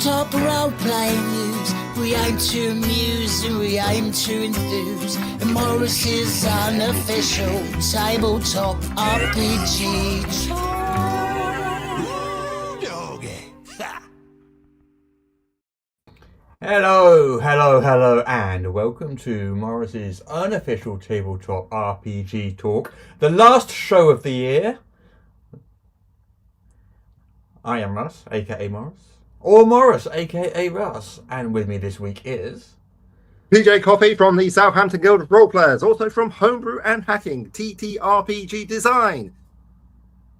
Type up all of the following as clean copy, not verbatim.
Tabletop role-playing news. We aim to amuse and we aim to enthuse. And Morrus's unofficial tabletop RPG. Hello, and welcome to Morrus's unofficial tabletop RPG talk, the last show of the year. I am Russ, aka Morrus, or Morrus, aka Russ, and with me this week is PJ Coffey from the Southampton Guild of Roleplayers, also from Homebrew and Hacking, TTRPG Design.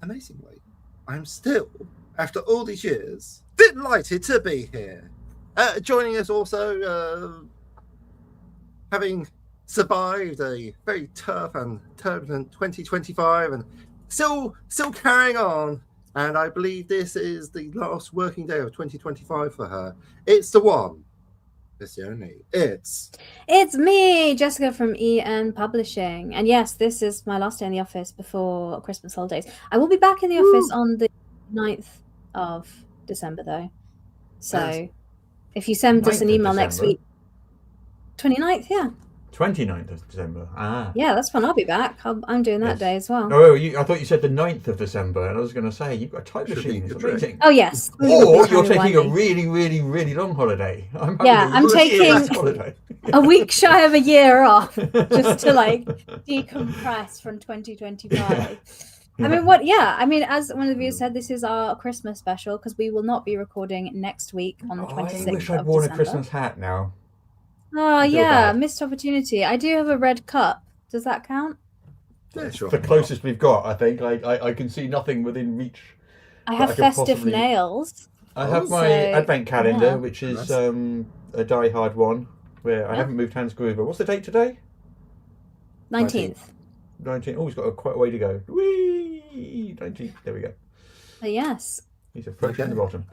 Amazingly, I'm still, after all these years, delighted to be here. Joining us also, having survived a very tough and turbulent 2025 and still carrying on. And I believe this is the last working day of 2025 for her. It's the one. It's the only. It's me, Jessica from EN Publishing. And yes, this is my last day in the office before Christmas holidays. I will be back in the office on the 9th of December, though. So yes. If you send us an email next week. 29th, yeah. 29th of December. Yeah, that's when I'll be back. I'm doing that day as well. Oh, I thought you said the 9th of December, and I was going to say, you've got a type machine. It's amazing. Oh, yes. Or you're taking a really, really, really long holiday. I'm taking a week shy of a year off just to, decompress from 2025. As one of you said, this is our Christmas special, because we will not be recording next week on the 26th. I wish I'd worn a Christmas hat now. Oh, yeah, missed opportunity. I do have a red cup. Does that count? Yeah, sure. The closest we've got, I think. I can see nothing within reach. I have festive nails. I have my advent calendar, which is a die-hard one, where I haven't moved hand screw. But what's the date today? 19th. 19th. Oh, he's got quite a way to go. Whee! 19th. There we go. Yes. He's approaching the bottom.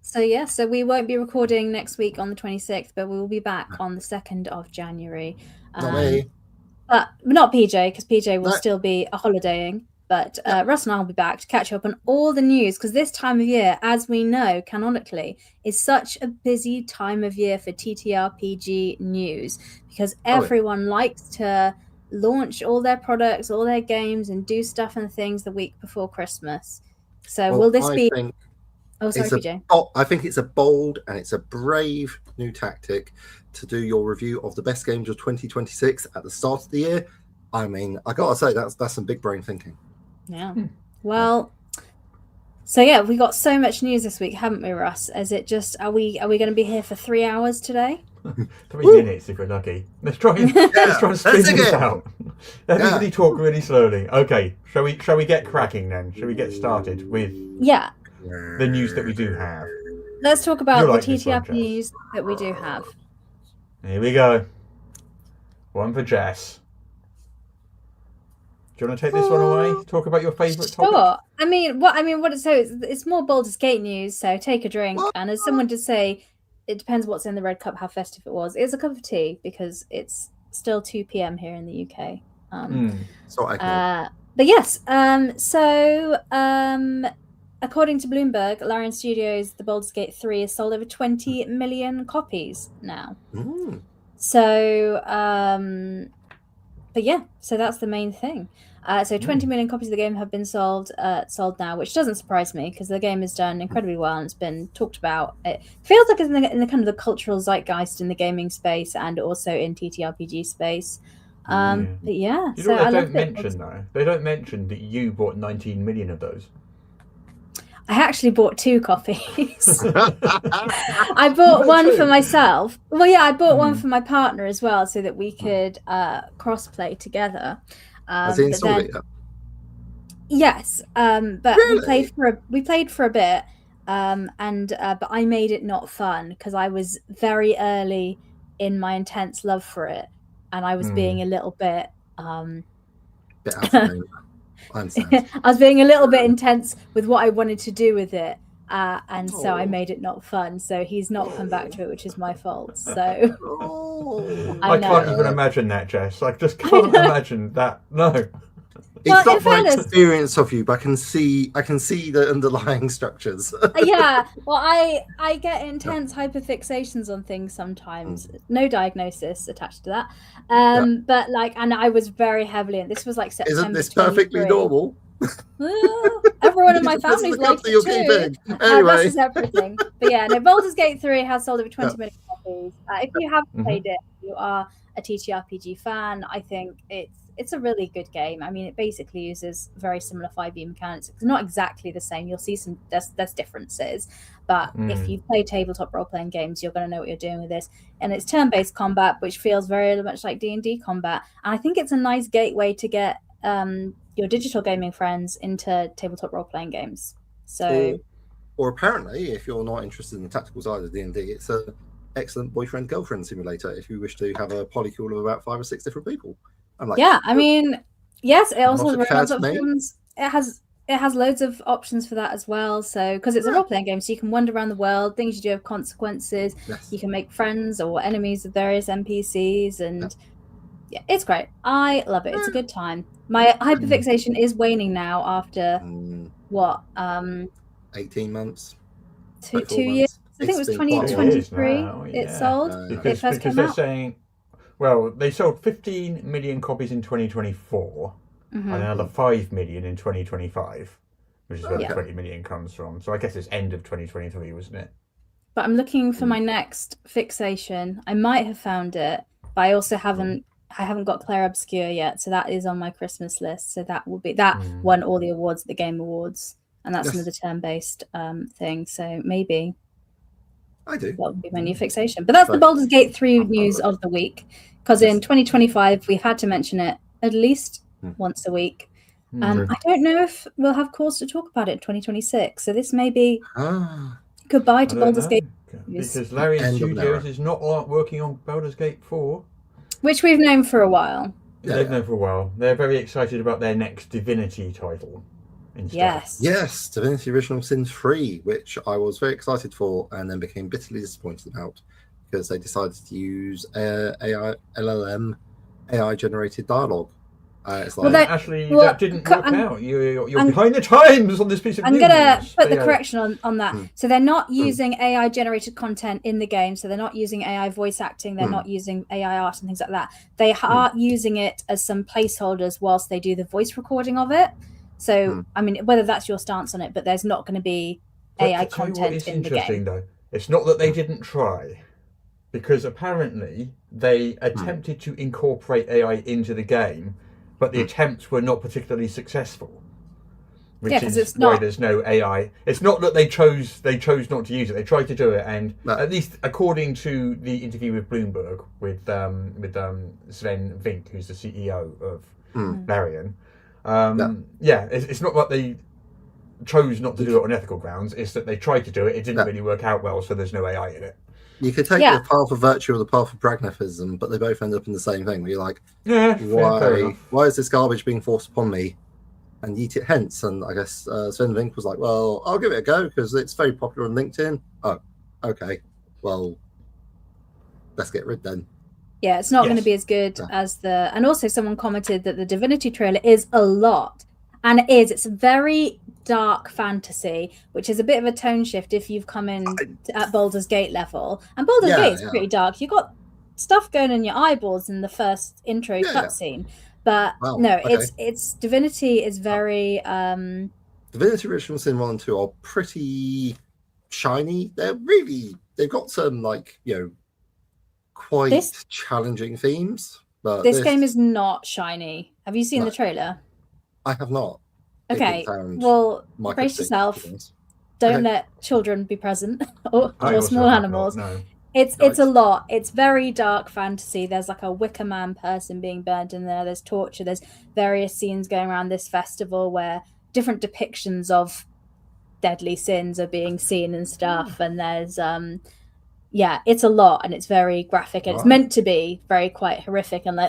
So we won't be recording next week on the 26th, but we will be back on the 2nd of January. Not me. But not PJ, because PJ will still be holidaying. But Russ and I will be back to catch up on all the news, because this time of year, as we know, canonically, is such a busy time of year for TTRPG news, because everyone likes to launch all their products, all their games, and do stuff and things the week before Christmas. So will this be... Oh, sorry, PJ. I think it's a bold and it's a brave new tactic to do your review of the best games of 2026 at the start of the year. I mean, I gotta say, that's some big brain thinking. Yeah. Well, so we got so much news this week, haven't we, Russ? Is it just, are we going to be here for 3 hours today? 3 minutes if we're lucky. Let's try and spin this out. Everybody talk really slowly. Okay, shall we get cracking then? Shall we get started with the news that we do have? Let's talk about the TTRP news that we do have. Here we go. One for Jess. Do you want to take this one away? Talk about your favourite topic? Sure. It's more Baldur's Gate news, so take a drink. And as someone did say, it depends what's in the red cup, how festive it was. It's a cup of tea, because it's still 2 p.m. here in the UK. But yes, according to Bloomberg, Larian Studios' The Baldur's Gate 3 has sold over 20 million copies now. So that's the main thing. 20 million copies of the game have been sold now, which doesn't surprise me, because the game has done incredibly well and it's been talked about. It feels like it's in the kind of the cultural zeitgeist in the gaming space and also in TTRPG space. But yeah, you know what they don't mention though? They don't mention that you bought 19 million of those. I actually bought 2 copies. I bought one for myself. Well, yeah, I bought one for my partner as well, so that we could cross-play together. Has he installed it yet? Yes, but really? we played for a bit, but I made it not fun, because I was very early in my intense love for it, and I was being a little bit... I was being a little bit intense with what I wanted to do with it, so I made it not fun. So he's not come back to it, which is my fault. So I can't even imagine that, Jess. I just can't imagine that. No. It's not my experience of you, but I can see the underlying structures. Yeah, well, I get intense hyperfixations on things sometimes. No diagnosis attached to that. But like, and I was very heavily, and this was like September. Isn't this perfectly normal? Everyone in my family's like it too. Anyway, that's everything. But yeah, no, Baldur's Gate 3 has sold over 20 million copies. If you haven't played it, you are a TTRPG fan. I think it's a really good game. I mean, it basically uses very similar 5e mechanics. It's not exactly the same. You'll see there's differences, but if you play tabletop role-playing games, you're going to know what you're doing with this. And it's turn-based combat, which feels very much like D&D combat. And I think it's a nice gateway to get your digital gaming friends into tabletop role-playing games. So, or apparently, if you're not interested in the tactical side of D&D, it's an excellent boyfriend-girlfriend simulator if you wish to have a polycule of about 5 or 6 different people. I'm like, yeah, I mean, yes, it also has options. It has loads of options for that as well. So, because it's a role-playing game, so you can wander around the world. Things you do have consequences. Yes. You can make friends or enemies of various NPCs, and yeah, it's great. I love it. It's a good time. My hyperfixation is waning now after what? 18 months. 2 years. I think it was 2023. It sold. Because they're saying, well, they sold 15 million copies in 2024 and another 5 million in 2025, which is where the 20 million comes from. So I guess it's end of 2023, wasn't it? But I'm looking for my next fixation. I might have found it, but I also haven't got Claire Obscure yet, so that is on my Christmas list. So that will be won all the awards at the Game Awards, and that's another turn-based thing. So maybe I do. That would be my new fixation. But that's the Baldur's Gate 3 news of the week, because in 2025 we've had to mention it at least once a week. I don't know if we'll have cause to talk about it in 2026. So this may be goodbye to Baldur's Gate. Because Larian Studios is not working on Baldur's Gate 4. Which we've known for a while. They've known for a while. They're very excited about their next Divinity title. Yes, Divinity Original Sin 3, which I was very excited for and then became bitterly disappointed about because they decided to use LLM AI-generated dialogue. It's like, that didn't work out. You're behind the times on this piece of news. I'm going to put the correction on that. So they're not using AI-generated content in the game. So they're not using AI voice acting. They're not using AI art and things like that. They are using it as some placeholders whilst they do the voice recording of it. So, I mean, whether that's your stance on it, but there's not going to be AI content in the game. Interesting, though. It's not that they didn't try. Because apparently they attempted to incorporate AI into the game, but the attempts were not particularly successful. Which is why there's no AI. It's not that they chose not to use it. They tried to do it, and at least according to the interview with Bloomberg with Sven Vink, who's the CEO of Larian, it's not that they chose not to do it on ethical grounds. It's that they tried to do it. It didn't really work out well, so there's no AI in it. You could take the path of virtue or the path of pragmatism, but they both end up in the same thing. Where you're like, why is this garbage being forced upon me? And eat it hence. And I guess Sven Vink was like, well, I'll give it a go because it's very popular on LinkedIn. Oh, okay. Well, let's get rid then. Yeah, it's not going to be as good as the... And also someone commented that the Divinity trailer is a lot. And it is. It's a very dark fantasy, which is a bit of a tone shift if you've come in at Baldur's Gate level. And Baldur's Gate is pretty dark. You've got stuff going in your eyeballs in the first intro cutscene. But it's Divinity is very... Divinity Original Sin 1 and 2 are pretty shiny. They've got some, quite challenging themes. But this game is not shiny. Have you seen the trailer? I have not. Okay, well, brace yourself. Don't let children be present or small animals. No. It's a lot. It's very dark fantasy. There's like a Wicker Man person being burned in there. There's torture. There's various scenes going around this festival where different depictions of deadly sins are being seen and stuff. And there's it's a lot, and it's very graphic, and it's meant to be very quite horrific and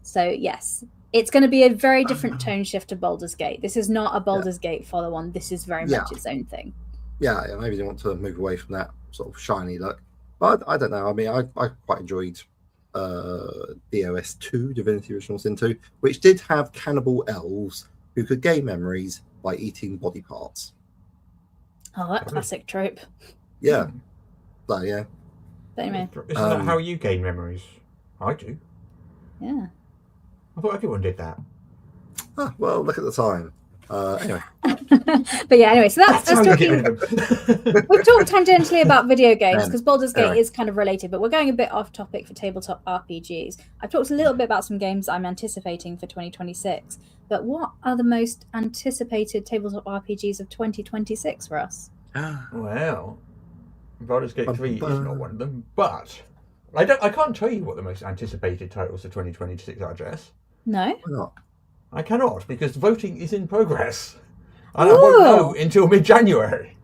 so yes. It's going to be a very different tone shift to Baldur's Gate. This is not a Baldur's Gate follow-on. This is very much its own thing. Yeah, maybe they want to move away from that sort of shiny look. But I don't know. I mean, I quite enjoyed DOS 2, Divinity Original Sin 2, which did have cannibal elves who could gain memories by eating body parts. Oh, that classic trope. Yeah. So, yeah. But anyway. Isn't that how you gain memories? I do. Yeah. I thought everyone did that. Ah, well, look at the time. Anyway. But yeah, anyway, so that's talking. We've talked tangentially about video games because Baldur's Gate is kind of related, but we're going a bit off topic for tabletop RPGs. I've talked a little bit about some games I'm anticipating for 2026, but what are the most anticipated tabletop RPGs of 2026 for us? Well, Baldur's Gate 3 is not one of them, but I can't tell you what the most anticipated titles of 2026 are, Jess. No? Why not? I cannot, because voting is in progress. And I won't know until mid-January.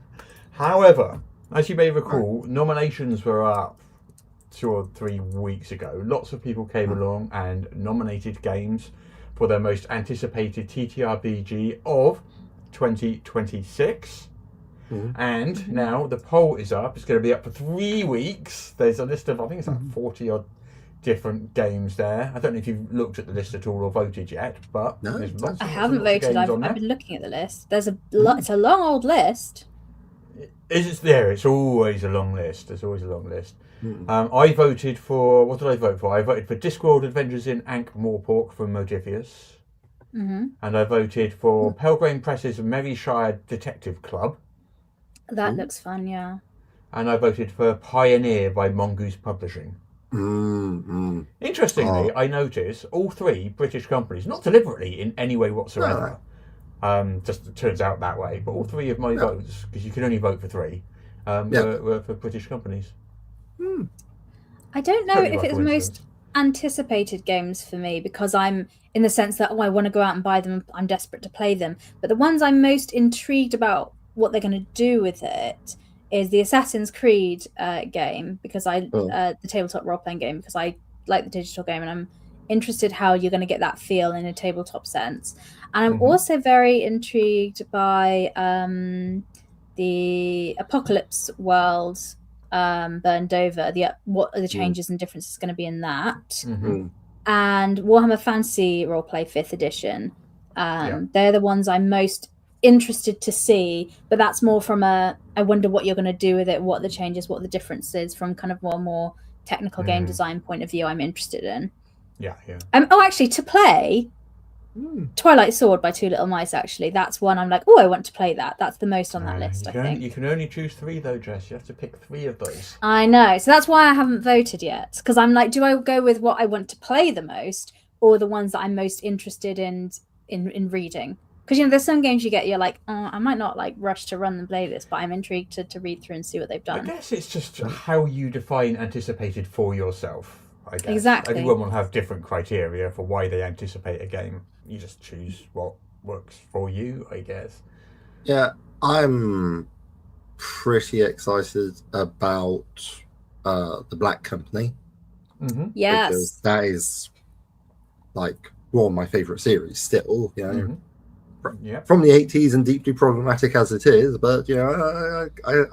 However, as you may recall, nominations were up 2 or 3 weeks ago. Lots of people came along and nominated games for their most anticipated TTRPG of 2026. And now the poll is up. It's going to be up for 3 weeks. There's a list of, I think it's like 40 odd different games there. I don't know if you've looked at the list at all or voted yet, but there's lots. I haven't voted. I've been looking at the list. There's it's a long old list. It's there. It's always a long list. There's always a long list. I voted for, what did I vote for? I voted for Discworld Adventures in Ankh-Morpork from Modifius. And I voted for Pelgrane Press's Merryshire Detective Club. That looks fun, yeah. And I voted for Pioneer by Mongoose Publishing. Interestingly, I notice all 3 British companies, not deliberately in any way whatsoever, just it turns out that way, but all 3 of my votes, because you can only vote for 3, were for British companies. I don't know if it's most anticipated games for me, because I'm in the sense that, I want to go out and buy them, I'm desperate to play them, but the ones I'm most intrigued about what they're going to do with it is the Assassin's Creed game, because the tabletop role-playing game, because I like the digital game and I'm interested how you're going to get that feel in a tabletop sense. And I'm also very intrigued by the Apocalypse World, Burned Over, what are the changes and differences going to be in that. And Warhammer Fantasy Roleplay 5th edition. They're the ones I'm most interested to see, but that's more from I wonder what you're going to do with it, what the changes, what the differences from kind of more technical game design point of view I'm interested in. Actually, to play Twilight Sword by Two Little Mice, actually, that's one I'm like, I want to play that. That's the most on that list, I think. You can only choose 3 though, Jess. You have to pick 3 of those. I know, so that's why I haven't voted yet, because I'm like, do I go with what I want to play the most, or the ones that I'm most interested in reading? Because, there's some games you get, you're like, I might not rush to run and play this, but I'm intrigued to read through and see what they've done. I guess it's just how you define anticipated for yourself, I guess. Exactly. Everyone will have different criteria for why they anticipate a game. You just choose what works for you, I guess. Yeah, I'm pretty excited about The Black Company. Yes. Because that is, one of my favourite series still, from the 80s and deeply problematic as it is, but I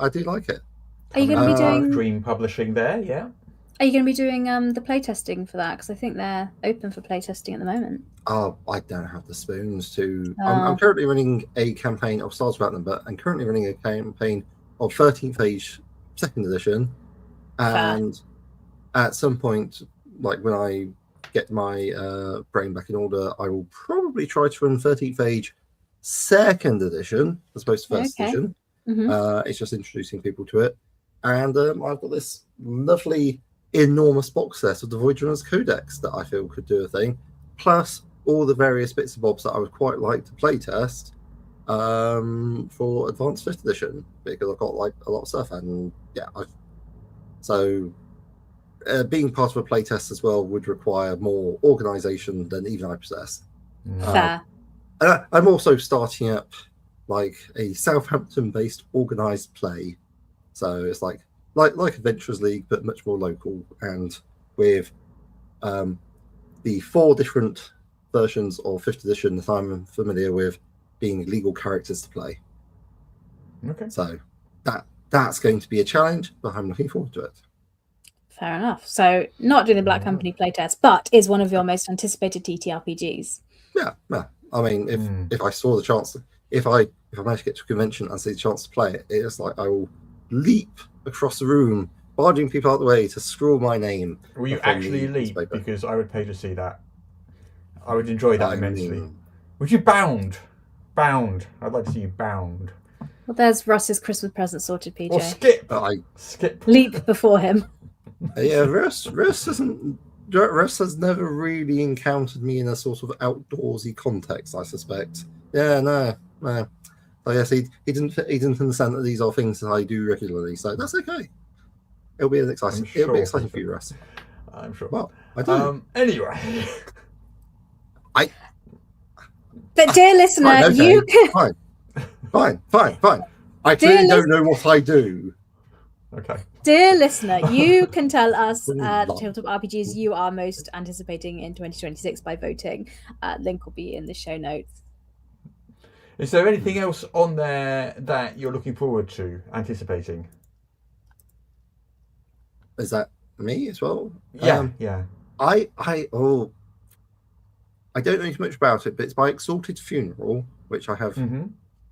do like it. Are you going to be doing Dream Publishing there? Yeah. Are you going to be doing the playtesting for that? Because I think they're open for playtesting at the moment. I don't have the spoons to. I'm currently running a campaign. I've started about them, but I'm currently running a campaign of 13th Age 2nd edition, and at some point, when I get my brain back in order, I will probably try to run 13th Age 2nd edition as opposed to 1st edition. It's just introducing people to it, and I've got this lovely enormous box set of the Voyager's Codex that I feel could do a thing, plus all the various bits and bobs that I would quite like to play test for Advanced 5th edition, because I've got a lot of stuff, and being part of a playtest as well would require more organisation than even I possess. Fair. I'm also starting up a Southampton-based organised play, so it's like Adventurers League, but much more local, and with the 4 different versions of 5th edition that I'm familiar with being legal characters to play. Okay. So that's going to be a challenge, but I'm looking forward to it. Fair enough. So not doing the Black Company playtest, but is one of your most anticipated TTRPGs. Yeah. I mean, if I saw the chance, if I managed to get to a convention and see the chance to play it, it's like I will leap across the room, barging people out of the way to scrawl my name. Will you actually leap? Because I would pay to see that. I would enjoy that immensely. Would you bound? I'd like to see you bound. Well, there's Russ's Christmas present sorted, PJ. Or skip. Skip. Leap before him. Yeah, Russ has never really encountered me in a sort of outdoorsy context, I suspect. Yeah, no. So yes, he didn't understand that these are things that I do regularly, so that's okay. It'll be exciting for you, Russ. I'm sure. Well, I do. Anyway. But dear listener, fine, okay, you can... Fine. I clearly don't know what I do. Okay. Dear listener, you can tell us the Tabletop RPGs you are most anticipating in 2026 by voting. Link will be in the show notes. Is there anything else on there that you're looking forward to, anticipating? Is that me as well? Yeah. I don't know too much about it, but it's by Exalted Funeral, which I have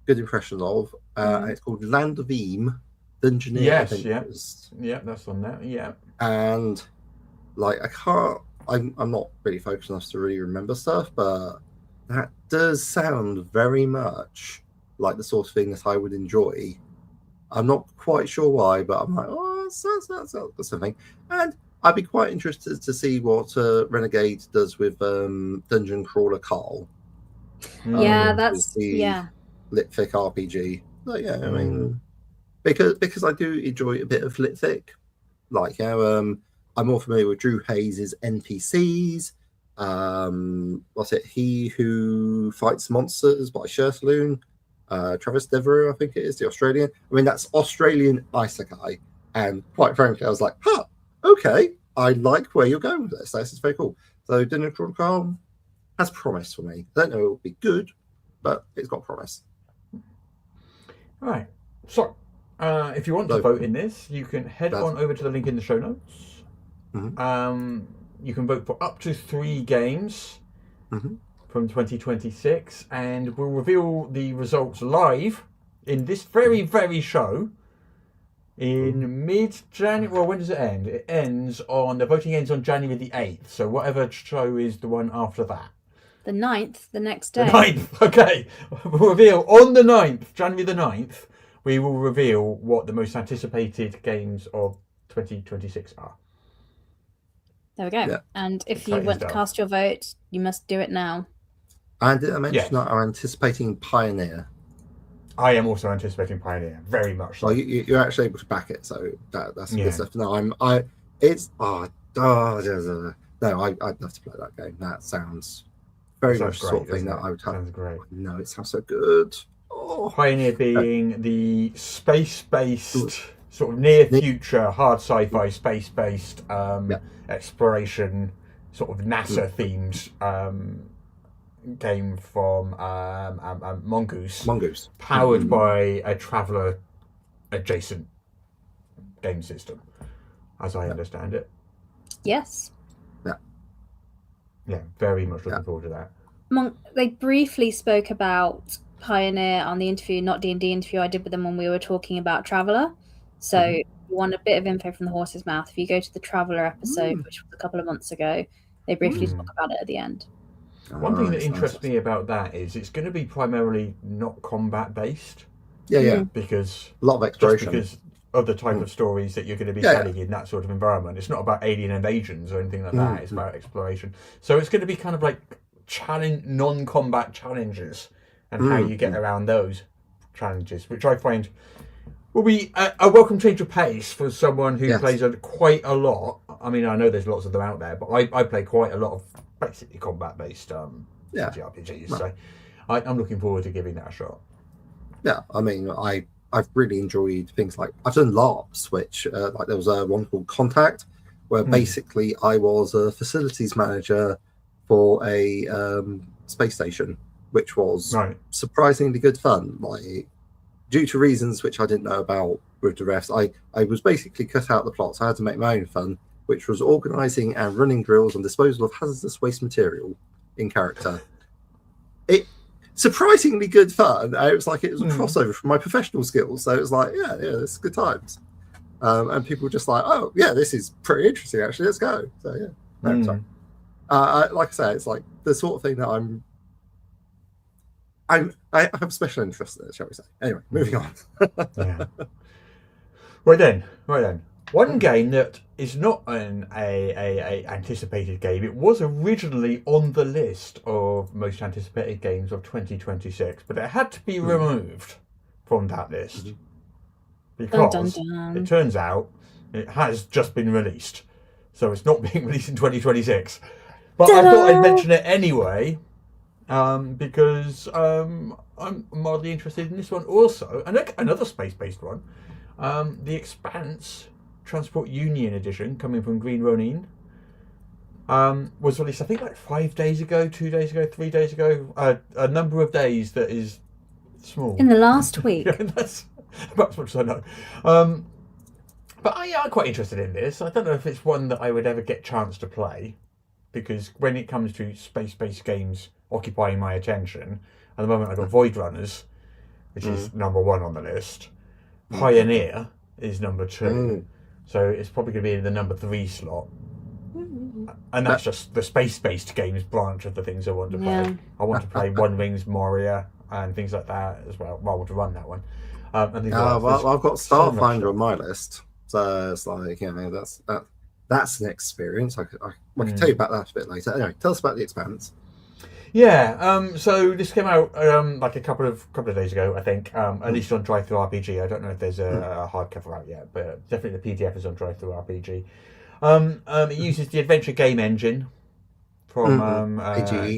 good impressions of. And it's called Land of Eam, Dungeoneer Adventures. Yeah, that's on there. Yeah. And like I'm not really focused enough to really remember stuff, but that does sound very much like the sort of thing that I would enjoy. I'm not quite sure why, but I'm like, that's something. And I'd be quite interested to see what Renegade does with Dungeon Crawler Carl. That's Litfic RPG. Like, I mean, because I do enjoy a bit of Litfic. Like, I'm more familiar with Drew Hayes' NPCs. What's it? He Who Fights Monsters by Shirtaloon. Travis Devereaux, I think it is, the Australian. I mean, that's Australian Isekai. And quite frankly, I was like, okay, I like where you're going with this. This is very cool. So Dungeon Crawler Carl has promise for me. I don't know it will be good, but it's got promise. All right. So, if you want to vote in this, you can head on over to the link in the show notes. You can vote for up to 3 games from 2026, and we'll reveal the results live in this very, very show in mid-January. Well, when does it end? The voting ends on January the 8th, so whatever show is the one after that. The 9th, the next day. The 9th, okay. We'll reveal on the 9th, January the 9th, we will reveal what the most anticipated games of 2026 are. There we go. Yeah. And if you want to cast your vote, you must do it now. And did I mention that I'm anticipating Pioneer? I am also anticipating Pioneer, very much so. Well, you're actually able to back it, so that's good stuff. No, I'd love to play that game. That sounds very much the sort of thing that I would have. Sounds great. No, it sounds so good. Oh. Pioneer being the space-based, sort of near-future, hard sci-fi, space-based exploration, sort of NASA-themed game from Mongoose. Powered by a Traveller adjacent game system, as I understand it. Yes. Yeah, very much looking forward to that. They briefly spoke about Pioneer on the interview, not D&D interview I did with them when we were talking about Traveller. So if you want a bit of info from the horse's mouth, if you go to the Traveller episode, which was a couple of months ago, they briefly talk about it at the end. One thing that interests me about that is it's going to be primarily not combat based. Because a lot of exploration. Because of the type of stories that you're going to be telling in that sort of environment. It's not about alien invasions or anything like that. It's about exploration. So it's going to be kind of like non-combat challenges and how you get around those challenges, which I find will be a welcome change of pace for someone who plays quite a lot. I mean, I know there's lots of them out there, but I play quite a lot of basically combat-based TTRPGs. So I'm looking forward to giving that a shot. Yeah, I mean, I've really enjoyed things like I've done LARPs, which like there was one called Contact, where basically I was a facilities manager for a space station, which was surprisingly good fun. Like, due to reasons which I didn't know about with the refs, I was basically cut out the plot, so I had to make my own fun. which was organising and running drills on disposal of hazardous waste material in character. It surprisingly good fun. It was a crossover from my professional skills, so it was like, yeah, it's good times. And people were just like, oh yeah, this is pretty interesting actually. Let's go. So yeah, no, like I say, it's like the sort of thing that I have a special interest in it, shall we say. Anyway, moving on. Yeah. Right then. One game that is not an anticipated game. It was originally on the list of most anticipated games of 2026, but it had to be removed from that list because it turns out it has just been released. So it's not being released in 2026. But I thought I'd mention it anyway. Because I'm mildly interested in this one also, and another space-based one, the Expanse Transport Union edition coming from Green Ronin was released I think like 5 days ago, 2 days ago, 3 days ago, a number of days that is small. In the last week. Yeah, that's about as much as I know. But I'm quite interested in this. I don't know if it's one that I would ever get a chance to play, because when it comes to space-based games occupying my attention, at the moment I've got Void Runners, which is number 1 on the list. Pioneer is number 2. So it's probably going to be in the number 3 slot. And that's just the space-based games branch of the things I want to play. I want to play One Rings, Moria, and things like that as well. Well, I want to run that one. And well, I've got Starfinder on my list. So it's like, that's an experience. I can tell you about that a bit later. Anyway, tell us about the Expanse. Yeah, so this came out like a couple of days ago, I think. At least on TTRPG. I don't know if there's a hardcover out yet, but definitely the PDF is on TTRPG. It uses the adventure game engine from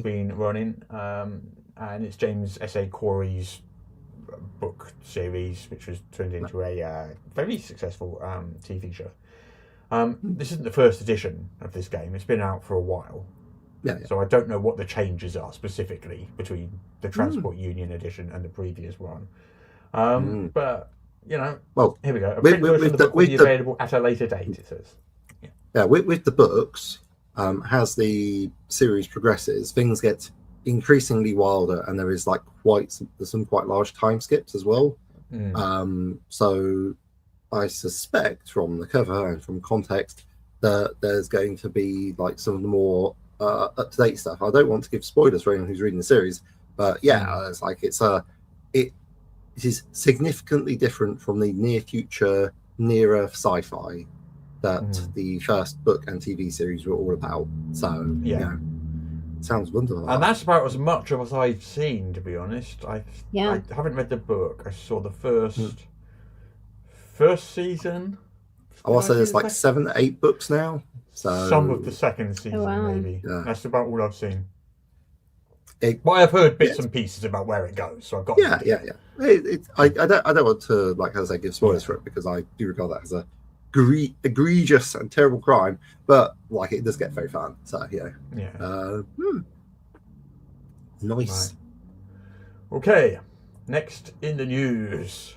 Green Ronin, and it's James S.A. Corey's book series, which was turned into a very successful TV show. This isn't the first edition of this game. It's been out for a while. Yeah. So I don't know what the changes are specifically between the Transport Union edition and the previous one. But, well, here we go. A print version of the book will be available at a later date, it says. Yeah, with the books, as the series progresses, things get increasingly wilder, and there is there's some quite large time skips as well. So I suspect from the cover and from context that there's going to be some of the more up-to-date stuff. I don't want to give spoilers for anyone who's reading the series, but it is significantly different from the near future, near-Earth sci-fi that the first book and TV series were all about. So sounds wonderful. And that's about as much of as I've seen, to be honest. I haven't read the book. I saw the first season. I want to say there's 7 or 8 books now. So some of the second season, maybe. Yeah. That's about all I've seen. But I've heard bits and pieces about where it goes, so I've got. I don't want to give spoilers for it, because I do regard that as a egregious and terrible crime, but it does get very fun. So nice. Right. Okay, next in the news,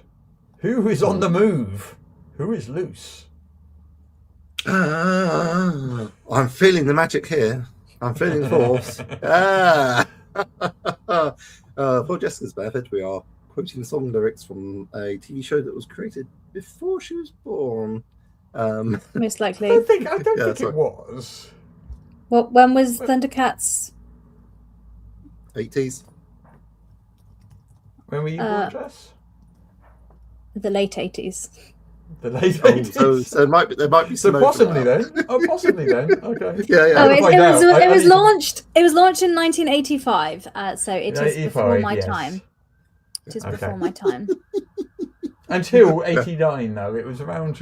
who is on the move? Who is loose? I'm feeling the magic here. I'm feeling the force. For Jessica's benefit, we are quoting song lyrics from a TV show that was created before she was born. Most likely. I don't think it was. Well, when was Thundercats? 80s. When were you born, Jess? The late 80s. The late 80s. So there might be some. So possibly then. Possibly then. Okay. Yeah. It was launched. It was launched in 1985. So it is before my time. It is before my time. Until 89, though. It was around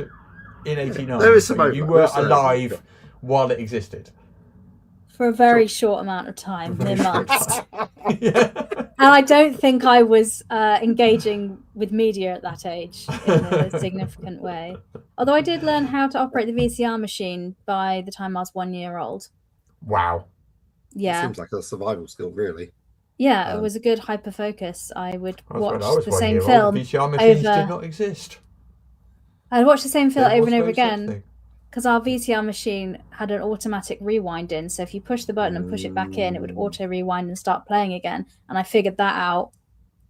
in 89. There is some. You were alive while it existed. For a very short amount of time, mere months. And I don't think I was engaging with media at that age in a significant way. Although I did learn how to operate the VCR machine by the time I was 1 year old. Wow. Yeah. It seems like a survival skill, really. Yeah, it was a good hyper focus. I would watch the same film. VCR machines did not exist. I'd watch the same film over and over again. because our VCR machine had an automatic rewind in, so if you push the button and push it back in, it would auto rewind and start playing again. And I figured that out,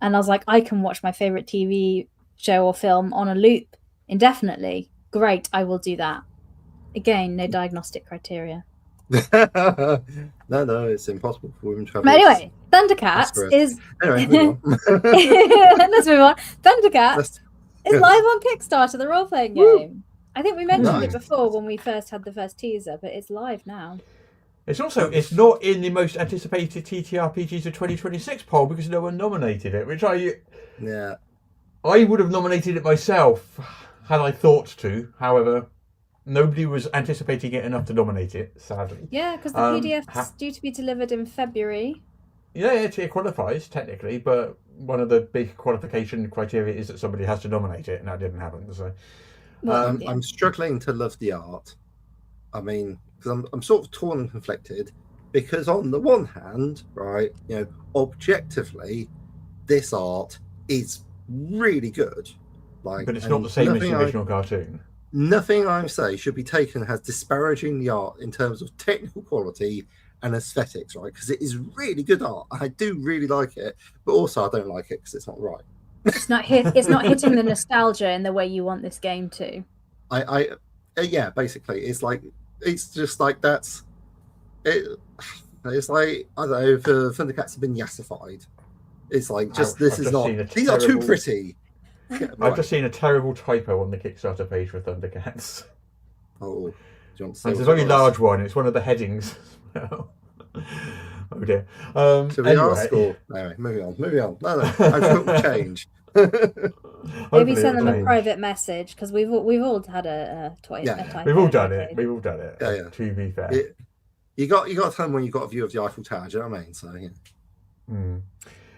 and I was like, I can watch my favorite TV show or film on a loop indefinitely. Great, I will do that. Again, no diagnostic criteria. No, it's impossible for women to have. But anyway, Thundercats is. Anyway, move on. Let's move on. Thundercats is live on Kickstarter, the role-playing game. I think we mentioned it before when we first had the first teaser, but it's live now. It's not in the most anticipated TTRPGs of 2026 poll because no one nominated it, which I would have nominated it myself had I thought to. However, nobody was anticipating it enough to nominate it, sadly. Yeah, because the PDF's due to be delivered in February. Yeah, it qualifies technically, but one of the big qualification criteria is that somebody has to nominate it, and that didn't happen. So, I'm struggling to love the art. I mean, because I'm sort of torn and conflicted. Because on the one hand, right, objectively, this art is really good. But it's not the same as the original cartoon. Nothing I say should be taken as disparaging the art in terms of technical quality and aesthetics, right? Because it is really good art. I do really like it, but also I don't like it because it's not right. It's not hitting the nostalgia in the way you want this game to. Yeah, basically, it's just like that's it. It's like, I don't know, if Thundercats have been yassified. It's like these are too pretty. Yeah, I've just seen a terrible typo on the Kickstarter page for Thundercats. Oh, it's a very large one. It's one of the headings. Oh dear. So we ask or anyway, moving on. No, I will change. Maybe send them a private message because we've all had a typo. We've all done it. Yeah. To be fair, you got to tell them when you got a view of the Eiffel Tower. Do you know what I mean? So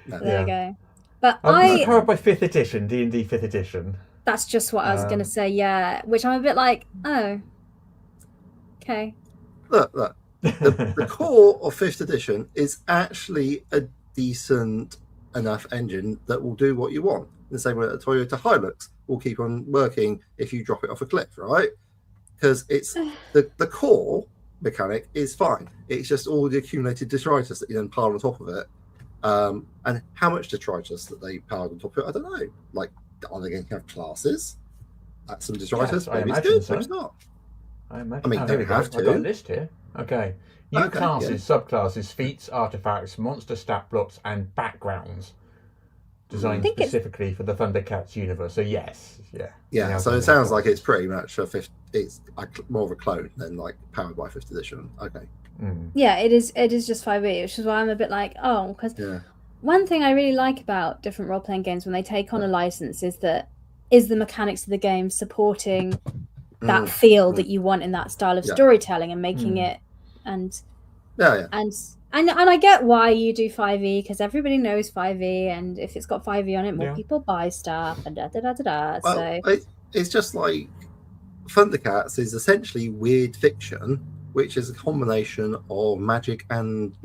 there you go. But powered by 5th edition, D&D 5th edition. That's just what I was going to say, yeah. Which I'm a bit like, oh, okay. Look. The core of 5th edition is actually a decent enough engine that will do what you want. The same way that a Toyota Hilux will keep on working if you drop it off a cliff, right? Because it's the core mechanic is fine. It's just all the accumulated detritus that you then pile on top of it. And how much detritus that they piled on top of it, I don't know. Like, are they going to have classes? Some detritus? Yes, maybe it's good, maybe it's not. I mean, they have to. I've got a list here. Okay. New classes, subclasses, feats, artifacts, monster stat blocks, and backgrounds designed specifically for the Thundercats universe. So yes, yeah. So it sounds like it's pretty much it's more of a clone than like powered by 5th edition. Okay. Yeah, it is just 5e, which is why I'm a bit like, because one thing I really like about different role-playing games when they take on a license is the mechanics of the game supporting that feel that you want in that style of storytelling and making it and I get why you do 5e because everybody knows 5e, and if it's got 5e on it, more people buy stuff and Well, so it's just like Thundercats is essentially weird fiction, which is a combination of magic and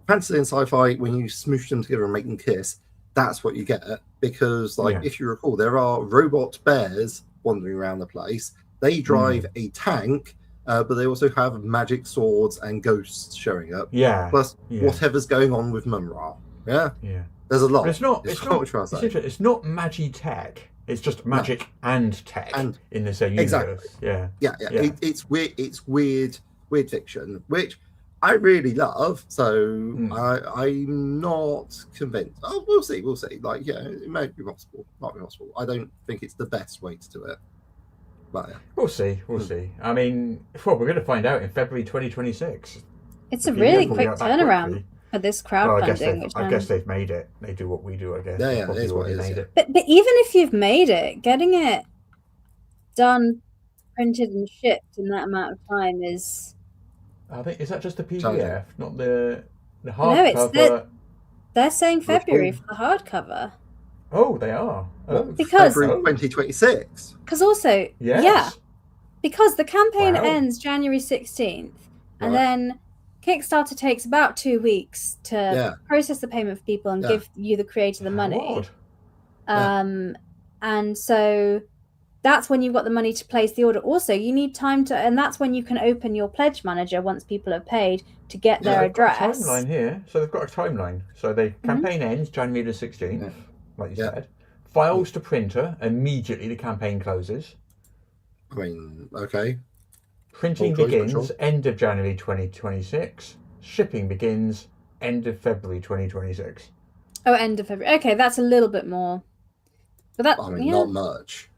fantasy and sci-fi. When you smoosh them together and make them kiss, that's what you get. Because if you recall, there are robot bears wandering around the place. They drive a tank, but they also have magic swords and ghosts showing up. Yeah. Plus whatever's going on with Mumra. Yeah. Yeah. There's a lot. But it's not magi-tech. It's just magic and tech in the same universe. Exactly. Yeah. It's weird. It's weird fiction, which I really love. So I'm not convinced. Oh, we'll see. Like, it may be possible. Might be possible. I don't think it's the best way to do it. But we'll see. I mean, we're going to find out in February 2026. It's a really quick turnaround for this crowdfunding. I guess they've made it. They do what we do, I guess. Yeah, it is what it is. But even if you've made it, getting it done, printed and shipped in that amount of time is... I think, is that just the PDF, not the hardcover? No, they're saying February for the hardcover. Oh, they are. Because February 2026. Because also, because the campaign ends January 16th, and then Kickstarter takes about 2 weeks to process the payment for people and give you, the creator, the money. And so that's when you've got the money to place the order. Also, you need time to, and that's when you can open your pledge manager once people have paid to get their address. Got a timeline here, so they've got a timeline. So the campaign ends January the 16th, like you said. Files to printer immediately. The campaign closes. I mean, okay. Printing begins end of January 2026. Shipping begins end of February 2026. Oh, end of February. Okay, that's a little bit more. But that, I mean, not much.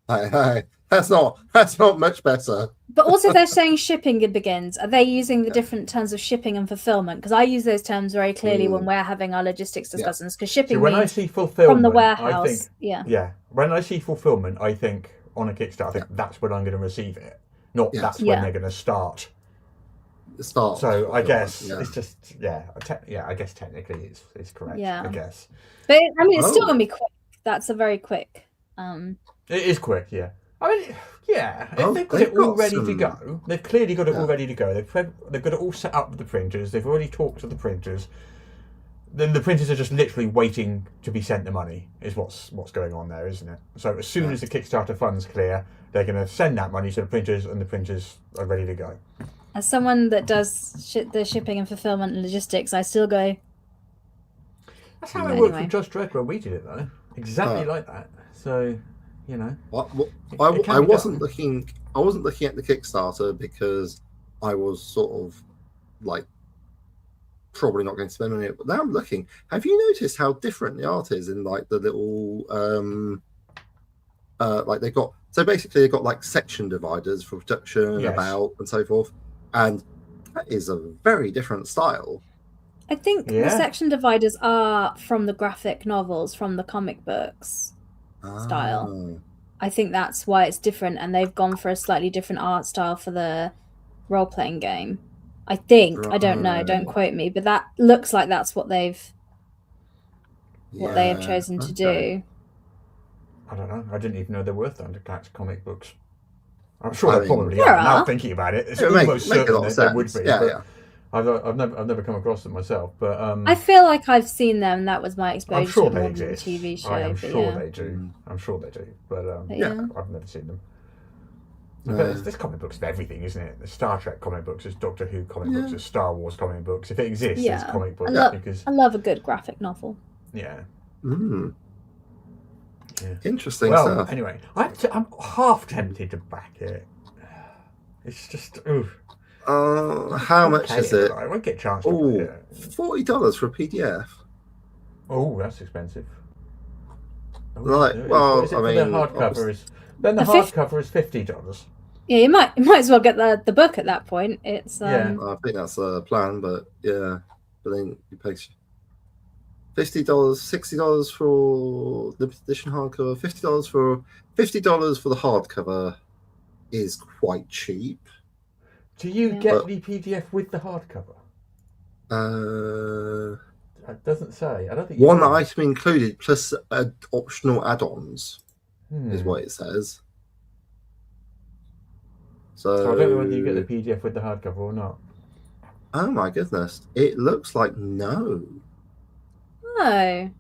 That's not much better. But also, they're saying shipping begins. Are they using the different terms of shipping and fulfillment? Because I use those terms very clearly when we're having our logistics discussions. Because shipping when means I see fulfillment from the warehouse. I think, when I see fulfillment, I think on a Kickstarter, I think that's when I'm going to receive it. Not that's when they're going to start. So I guess it's just I guess technically it's correct. Yeah, I guess. But I mean, it's still going to be quick. That's a very quick. It is quick, yeah. I mean, if they've got it all ready to go, they've clearly got it all ready to go. They've got it all set up with the printers. They've already talked to the printers. Then the printers are just literally waiting to be sent the money. Is what's going on there, isn't it? So as soon as the Kickstarter funds clear, they're going to send that money to the printers, and the printers are ready to go. As someone that does the shipping and fulfillment and logistics, I still go. That's how it worked with Just Dread when we did it, though. Exactly like that. So, you know. I wasn't looking at the Kickstarter because I was sort of like probably not going to spend on it. But now I'm looking. Have you noticed how different the art is in like the little like they've got like section dividers for production, about and so forth, and that is a very different style. I think the section dividers are from the graphic novels, from the comic books style. I think that's why it's different, and they've gone for a slightly different art style for the role-playing game. I think. I don't know. Don't quote me, but that looks like that's what they have chosen to do. I don't know. I didn't even know there were Thundercats comic books. I'm sure there probably are. Now thinking about it, it's almost certain that there would be. I've never come across them myself, but I feel like I've seen them. That was my exposure. I'm sure to they them exist. On the TV show. I'm sure they do. I'm sure they do, but I've never seen them. But there's comic books of everything, isn't it? There's Star Trek comic books, there's Doctor Who comic books, there's Star Wars comic books. If it exists, it's comic books. I love a good graphic novel. Yeah. Interesting stuff. Anyway, I'm half tempted to back it. It's just how much is it? I won't get a chance to buy it. $40 for a PDF. Oh, that's expensive. Right. Well, I mean, the hardcover is hardcover is $50. Yeah, you might as well get the book at that point. It's I think that's a plan, but then you pay $50, $60 for the edition hardcover, $50 for the hardcover is quite cheap. Do you get the PDF with the hardcover? It doesn't say. I don't think one item included plus optional add-ons is what it says. So I don't know whether you get the PDF with the hardcover or not. Oh my goodness! It looks like no. No.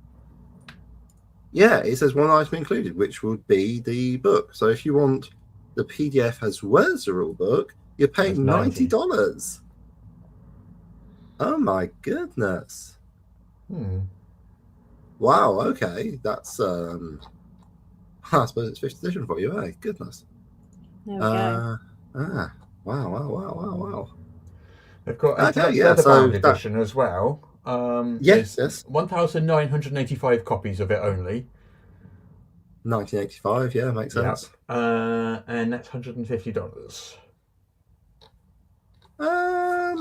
Yeah, it says one item included, which would be the book. So if you want the PDF as well as the rule book, you're paying $90. Oh my goodness! Wow. Okay, that's I suppose it's 5th edition for you, eh? Goodness. There we go. Wow. They've got a leather-bound edition as well. Yes. 1,985 copies of it only. 1985, yeah, makes sense. And that's $150. I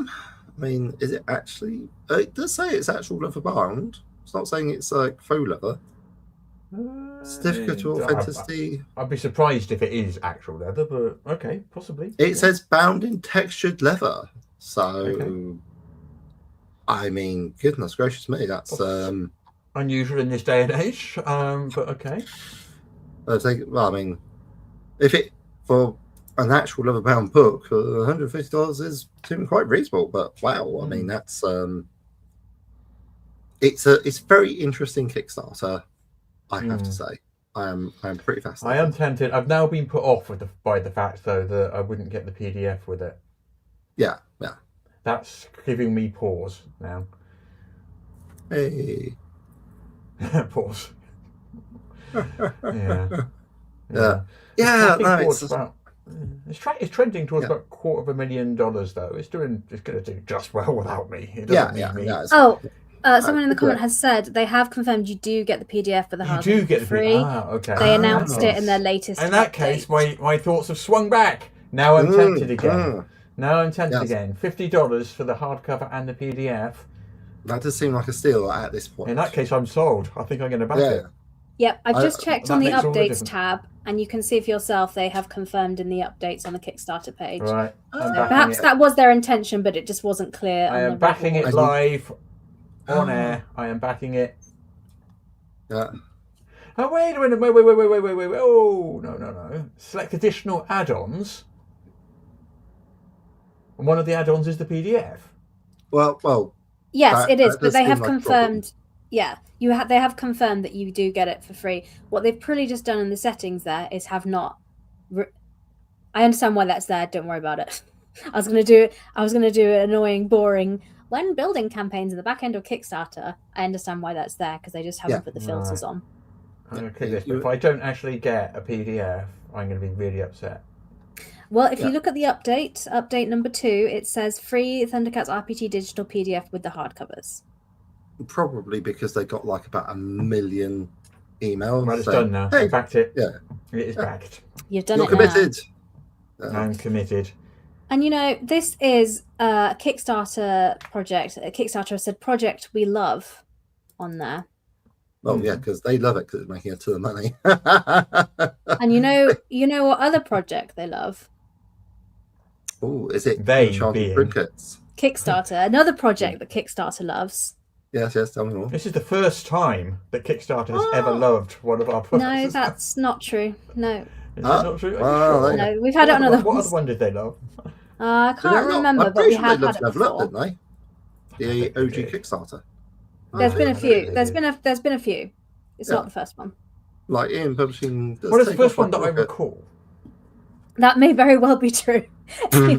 mean, is it actually? It does say it's actual leather bound. It's not saying it's like faux leather. Certificate of authenticity. I'd be surprised if it is actual leather, but okay, possibly. It says bound in textured leather. So, I mean, goodness gracious me, that's unusual in this day and age. But okay. I mean, if it for an actual leather bound book, $150 is seeming quite reasonable. But wow, I mean, that's it's very interesting Kickstarter. I have to say, I'm pretty fascinated. I am tempted. I've now been put off by the fact, though, that I wouldn't get the PDF with it. Yeah. That's giving me pause now. Hey. Pause. Yeah. No, It's trending towards about $250,000 though. It's going to do just well without me. It doesn't need me. Someone in the comment has said they have confirmed you do get the PDF for the hardware. You do get free. Okay. They announced it in their latest. In that case, my thoughts have swung back. Now I'm tempted again. $50 for the hardcover and the PDF. That does seem like a steal at this point. In that case, I'm sold. I think I'm going to back it. Yep, I've just checked on the updates tab, and you can see for yourself they have confirmed in the updates on the Kickstarter page. Right. Perhaps that was their intention, but it just wasn't clear. I am backing it live on air. I am backing it. Yeah. Oh, wait a minute. Wait. Oh, no. Select additional add-ons. And one of the add-ons is the PDF. Well. Yes, it is, but they have confirmed. Yeah, they have confirmed that you do get it for free. What they've probably just done in the settings there is have not. I understand why that's there. Don't worry about it. I was going to do an annoying, boring. When building campaigns in the back end of Kickstarter, I understand why that's there because they just haven't put the filters on. I'm going to click this, but if I don't actually get a PDF, I'm going to be really upset. Well, if you look at the update number 2, it says free Thundercats RPG digital PDF with the hardcovers. Probably because they got like about 1 million emails. Well, it's done now. Hey, I backed it. Yeah. It is backed. You've done You're it committed. now. I'm committed. And this is a Kickstarter project. Kickstarter has said project we love on there. Well, yeah, because they love it because it's making a ton of money. And you know what other project they love? Oh, is it They Enchanted Trinkets? Kickstarter, another project that Kickstarter loves. Yes, tell me more. This is the first time that Kickstarter has ever loved one of our products. No, that's not true. No. Is that not true? Sure? No, we've had it on other ones. What other one did they love? I can't remember, but we have had it Level before. Up, didn't they? The OG Kickstarter. There's been a few. There's been a few. It's not the first one. Like Ian Publishing. What is the first one that I recall? That may very well be true. That'll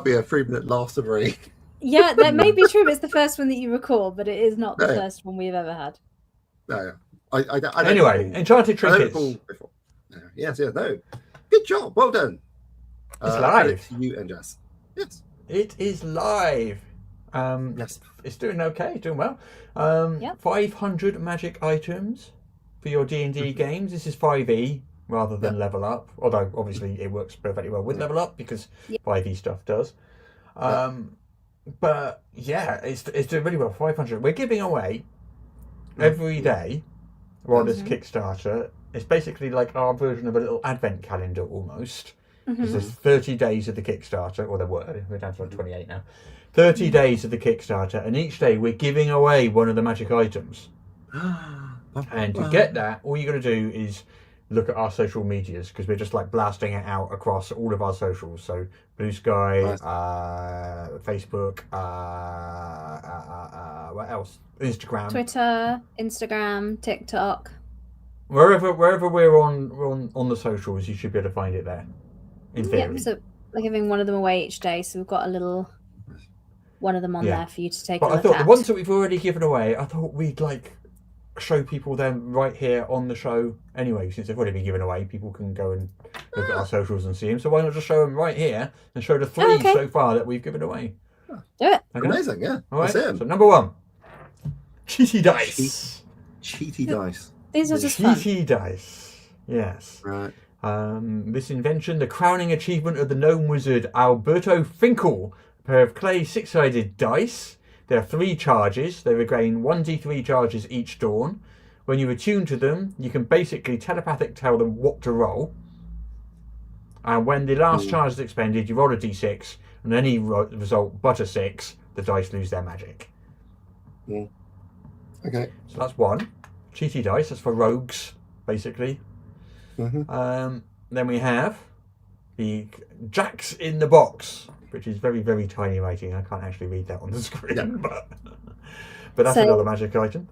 be a 3-minute laughter break. Yeah, that may be true. It's the first one that you recall, but it is not the first one we've ever had. No, I don't anyway, Enchanted Trinkets. Yes, no. Good job. Well done. It's live. To you and Jess. Yes. It is live. Yes. It's doing okay, doing well. 500 magic items for your D&D games. This is 5e rather than Level Up, although obviously it works perfectly well with Level Up because 5e stuff does. But yeah, it's doing really well. 500. We're giving away every day on this Kickstarter. It's basically like our version of a little advent calendar almost. Because there's 30 days of the Kickstarter, or there were, we're down to like 28 now. 30 days of the Kickstarter, and each day we're giving away one of the magic items. And to get that, all you got to do is look at our social medias, because we're just like blasting it out across all of our socials. So Blue Sky, Facebook, what else? Instagram, Twitter, Instagram, TikTok. Wherever we're on the socials, you should be able to find it there. In theory. Yeah, so we're giving one of them away each day, so we've got a little one of them on there for you to take a look at. I thought the ones that we've already given away, I thought we'd like show people them right here on the show anyway, since they've already been given away. People can go and look at our socials and see them. So why not just show them right here and show the 3 so far that we've given away? Do it. Okay. Amazing, yeah. All right. So number 1, cheaty dice. Cheaty dice. These are just cheaty dice. Yes. Right. This invention, the crowning achievement of the gnome wizard Alberto Finkel, a pair of clay 6-sided dice. There are 3 charges. They regain 1d3 charges each dawn. When you attune to them, you can basically telepathic tell them what to roll. And when the last charge is expended, you roll a d6, and any result but a 6, the dice lose their magic. Okay. So that's 1. Cheaty dice, that's for rogues, basically. Then we have the Jacks in the Box, which is very, very tiny writing. I can't actually read that on the screen, but that's another magic item.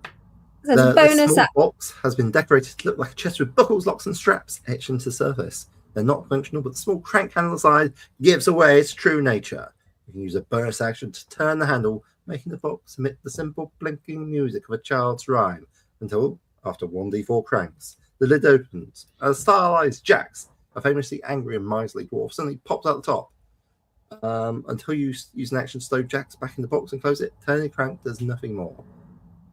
bonus small box has been decorated to look like a chest with buckles, locks, and straps etched into the surface. They're not functional, but the small crank handle side gives away its true nature. You can use a bonus action to turn the handle, making the box emit the simple blinking music of a child's rhyme until, after 1d4 cranks, the lid opens. A stylized Jax, a famously angry and miserly dwarf, suddenly pops out the top. Until you use an action to stow Jax back in the box and close it, turning the crank does nothing more.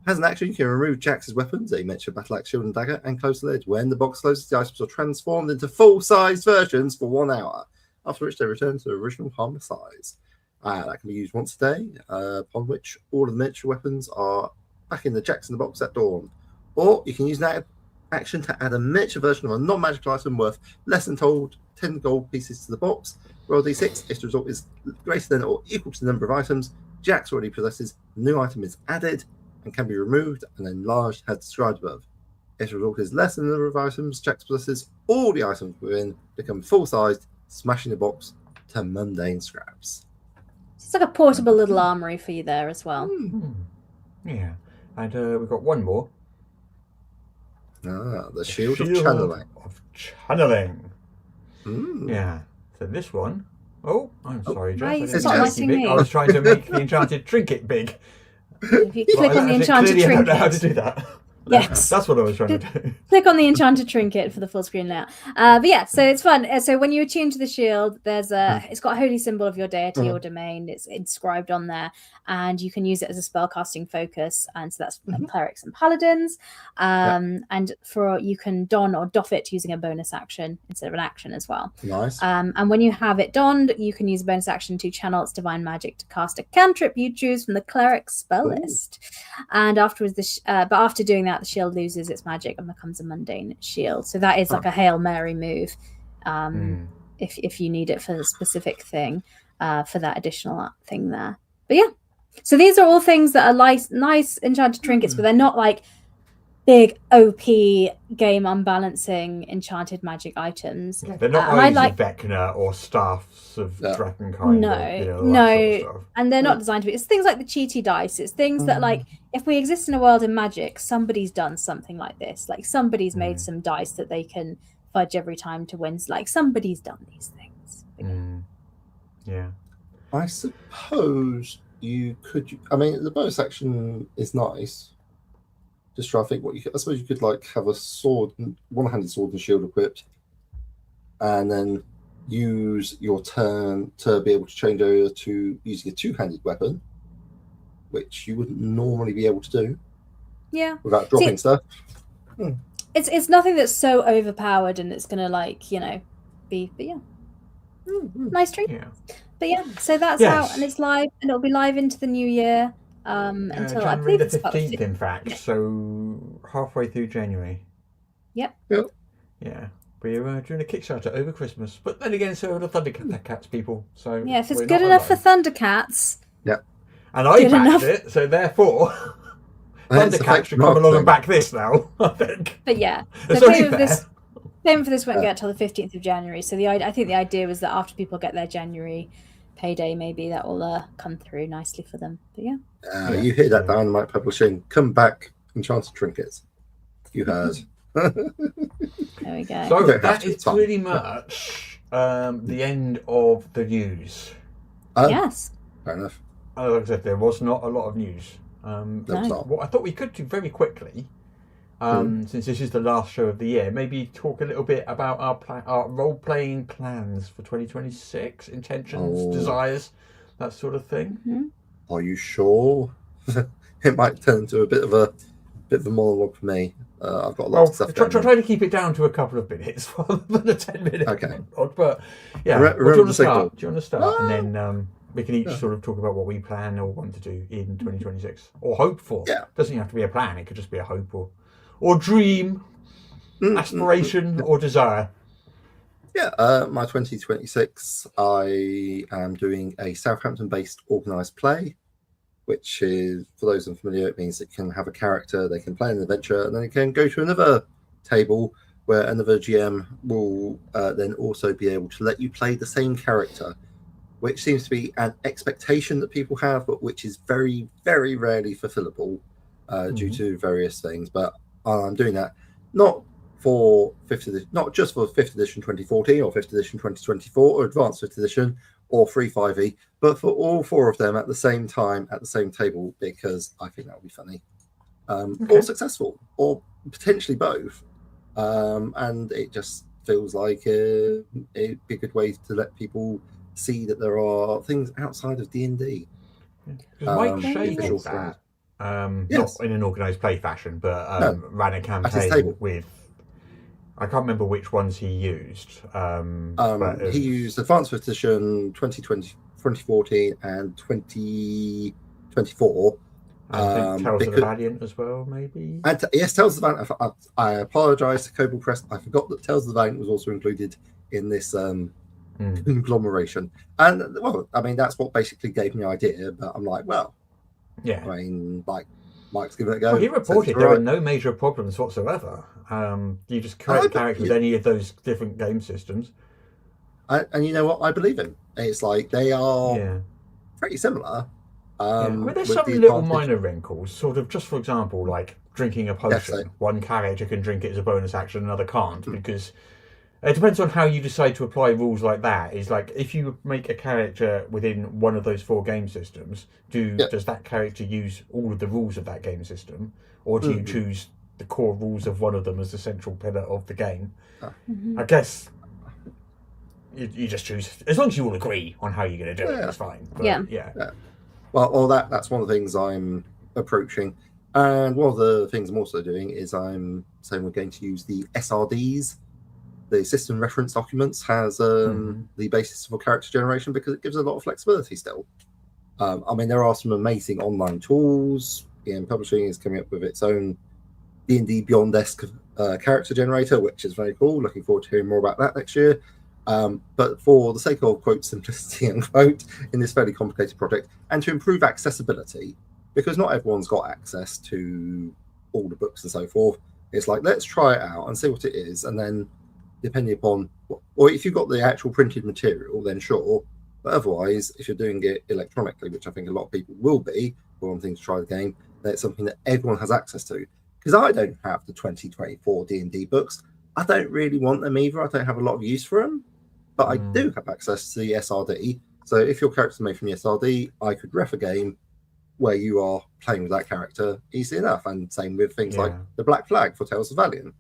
As an action, you can remove Jax's weapons, a miniature battle axe, shield, and dagger, and close the lid. When the box closes, the items are transformed into full-sized versions for 1 hour, after which they return to their original harmless size. That can be used once a day, upon which all of the miniature weapons are back in the Jax in the box at dawn. Or you can use an action to add a miniature version of a non-magical item worth less than 10 gold pieces to the box. Roll d6. If the result is greater than or equal to the number of items Jax already possesses, the new item is added and can be removed and enlarged as described above. If the result is less than the number of items Jax possesses, all the items within become full-sized, smashing the box to mundane scraps. It's like a portable little armory for you there as well. Yeah. And we've got one more. The Shield of Channeling. Yeah. So this one... Oh, I'm sorry, Jess. I was trying to make the Enchanted Trinket big. If you click on the Enchanted Trinket... I don't know how to do that. Yes. That's what I was trying to do. Click on the Enchanted Trinket for the full screen layout. But yeah, so it's fun. So when you attune to the shield, there's it's got a holy symbol of your deity or domain. It's inscribed on there, and you can use it as a spellcasting focus. And so that's clerics and paladins. And you can don or doff it using a bonus action instead of an action as well. Nice. And when you have it donned, you can use a bonus action to channel its divine magic to cast a cantrip you choose from the cleric spell list. And afterwards, but after doing that, the shield loses its magic and becomes a mundane shield. So that is like a Hail Mary move if you need it for a specific thing, for that additional thing there. But yeah, so these are all things that are nice enchanted trinkets, but they're not like big OP game unbalancing enchanted magic items. Yeah, they're not eyes of Vecna or staffs of Dragonkind. No, and they're not designed to be. It's things like the cheaty dice. It's things that, like, if we exist in a world in Magic, somebody's done something like this. Like, somebody's made some dice that they can fudge every time to win. Like, somebody's done these things. Yeah. I suppose you could. I mean, the bonus action is nice. Just try to think what you could. I suppose you could like have a sword, one-handed sword and shield equipped, and then use your turn to be able to change over to using a two-handed weapon, which you wouldn't normally be able to do. Yeah. Without dropping stuff. It's nothing that's so overpowered and it's gonna be. But yeah. Nice treat. Yeah. But yeah, so that's out and it's live and it'll be live into the new year. Until January I believe the it's 15th, in fact, so halfway through January. Yep. Yeah, we're doing a Kickstarter over Christmas, but then again, so are the Thundercats people. So yeah, if it's good enough for Thundercats. Yeah. And I backed it, so therefore, Thundercats should come along and back this now. I think. But yeah, so payment for this won't get till the 15th of January. So I think the idea was that after people get their January payday, maybe that will come through nicely for them. But yeah. You hear that, Dynamite Publishing? Come back, Enchanted Trinkets. You heard. There we go. So that is pretty much the end of the news. Yes. Fair enough. Like I said, there was not a lot of news. Not. What I thought we could do very quickly, since this is the last show of the year, maybe talk a little bit about our role-playing plans for 2026, intentions, desires, that sort of thing. Are you sure? It might turn into a bit of a monologue for me. I've got a lot of stuff. Try to keep it down to a couple of minutes rather than a 10-minute. Okay. But yeah, do you want to start? And then we can each sort of talk about what we plan or want to do in 2026 or hope for. Yeah. It doesn't have to be a plan. It could just be a hope or dream, aspiration or desire. Yeah, my 2026, I am doing a Southampton-based organised play, which is, for those unfamiliar, it means it can have a character, they can play an adventure, and then it can go to another table where another GM will then also be able to let you play the same character, which seems to be an expectation that people have, but which is very, very rarely fulfillable. due to various things. But I'm doing that not for 5th edition, not just for 5th edition 2014 or 5th edition 2024 or Advanced 5th edition or 3.5e, but for all 4 of them at the same time at the same table, because I think that would be funny, or successful, or potentially both. And it just feels like it'd be a good way to let people see that there are things outside of D&D. Mike Shea did that. Not in an organised play fashion, but ran a campaign with. I can't remember which ones he used. He used Advanced Edition 2014 and 2024. I think Tales of the Valiant as well, maybe. Yes, Tales of the Valiant. I apologise to Cobalt Press. I forgot that Tales of the Valiant was also included in this conglomeration. And well, I mean, that's what basically gave me the idea. But I'm like, well, yeah. I mean, like, Mike's giving it a go. Well, he reported there were no major problems whatsoever. You just create a character with any of those different game systems. And you know what? I believe him. It's like they are pretty similar. I mean, there's some little minor wrinkles, sort of, just for example, like drinking a potion. One character can drink it as a bonus action, another can't, because it depends on how you decide to apply rules like that. Is like, if you make a character within one of those 4 game systems, does that character use all of the rules of that game system, or do you choose the core rules of one of them as the central pillar of the game? I guess you just choose, as long as you all agree on how you're going to do it, it's fine. But, yeah. Well, that's one of the things I'm approaching. And one of the things I'm also doing is I'm saying we're going to use the SRDs. The system reference documents has the basis for character generation, because it gives a lot of flexibility still. I mean, there are some amazing online tools. EM Publishing is coming up with its own D&D Beyond-esque character generator, which is very cool. Looking forward to hearing more about that next year. But for the sake of, quote, simplicity, unquote, in this fairly complicated project, and to improve accessibility, because not everyone's got access to all the books and so forth, it's like, let's try it out and see what it is. And then, depending upon, or if you've got the actual printed material, then sure. But otherwise, if you're doing it electronically, which I think a lot of people will be, or wanting to try the game, then it's something that everyone has access to. Because I don't have the 2024 D&D books. I don't really want them either. I don't have a lot of use for them. But I do have access to the SRD. So if your character's made from the SRD, I could ref a game where you are playing with that character easily enough. And same with things like the Black Flag for Tales of Valiant.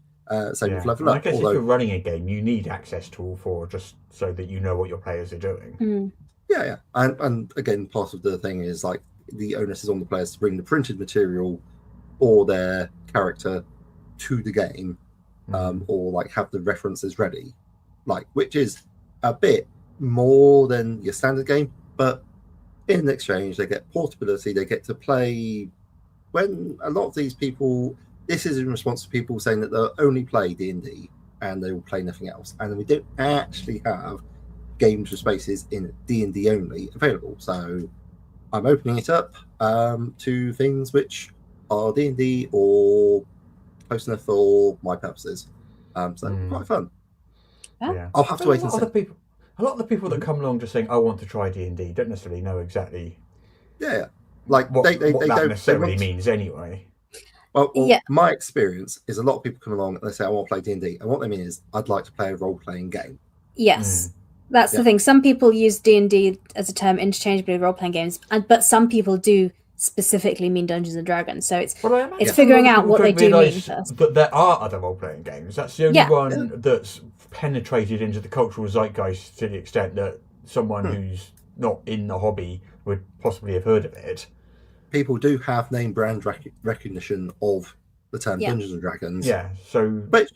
Same with Level Up. I guess if you're running a game, you need access to all 4 just so that you know what your players are doing. Yeah. And again, part of the thing is like the onus is on the players to bring the printed material or their character to the game, or like have the references ready, like, which is a bit more than your standard game, but in exchange they get portability. They get to play when a lot of these people, this is in response to people saying that they'll only play D&D and they will play nothing else, and we don't actually have games with spaces in D&D only available. So I'm opening it up to things which are D&D or close enough for my purposes. So quite fun. Yeah. I'll have to wait and see. A lot of the people that come along just saying, I want to try D&D, don't necessarily know exactly like what they that don't necessarily means anyway. Well, my experience is a lot of people come along and they say, I want to play D&D. And what they mean is, I'd like to play a role-playing game. Yes. That's the thing. Some people use D&D as a term interchangeably with role-playing games, but some people do specifically mean Dungeons and Dragons. So it's figuring out what they do mean first. But there are other role-playing games. That's the only one that's penetrated into the cultural zeitgeist to the extent that someone who's not in the hobby would possibly have heard of it. People do have name brand recognition of the term Dungeons and Dragons. Yeah, so but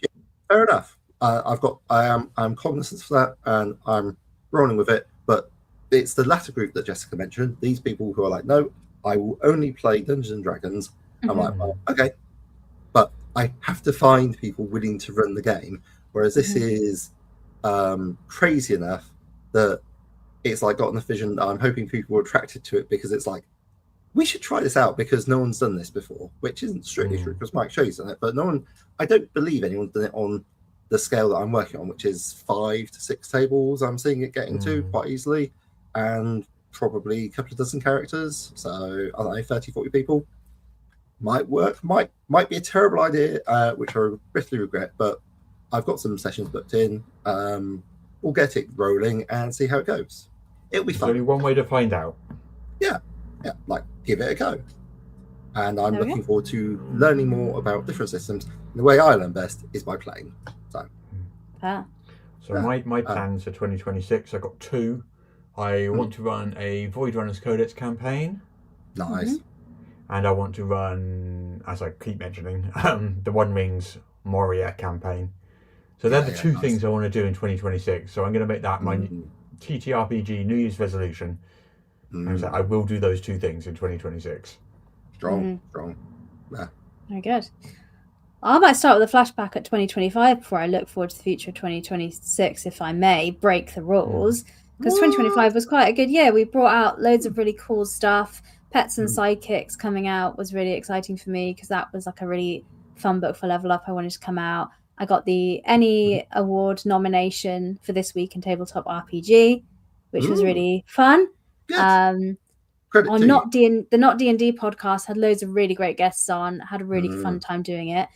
fair enough. I'm cognizant of that, and I'm rolling with it. But it's the latter group that Jessica mentioned. These people who are like, no, I will only play Dungeons and Dragons. I'm like, well, okay, but I have to find people willing to run the game. Whereas this is crazy enough that it's like got enough vision that I'm hoping people are attracted to it, because it's like, we should try this out because no one's done this before, which isn't strictly true because Mike Shea's done it, but no one, I don't believe anyone's done it on the scale that I'm working on, which is 5 to 6 tables. I'm seeing it getting to quite easily, and probably a couple of dozen characters. So I don't know, 30, 40 people. might work, might be a terrible idea, which I bitterly regret, but I've got some sessions booked in. We'll get it rolling and see how it goes. It'll be fun. There's only one way to find out. Yeah, like give it a go. And I'm looking forward to learning more about different systems. The way I learn best is by playing. So my plans for 2026, I've got 2. I want to run a Void Runners Codex campaign. Nice. And I want to run, as I keep mentioning, the One Rings Moria campaign. So they're the 2 things I want to do in 2026. So I'm going to make that my TTRPG New Year's resolution. And so I will do those 2 things in 2026. Strong. Yeah. Very good. I might start with a flashback at 2025 before I look forward to the future of 2026, if I may break the rules. Because 2025 was quite a good year. We brought out loads of really cool stuff. Pets and Sidekicks coming out was really exciting for me because that was like a really fun book for Level Up. I wanted to come out. I got the Any Award nomination for this week in Tabletop RPG, which was really fun. The Not D&D podcast had loads of really great guests on. Had a really fun time doing it.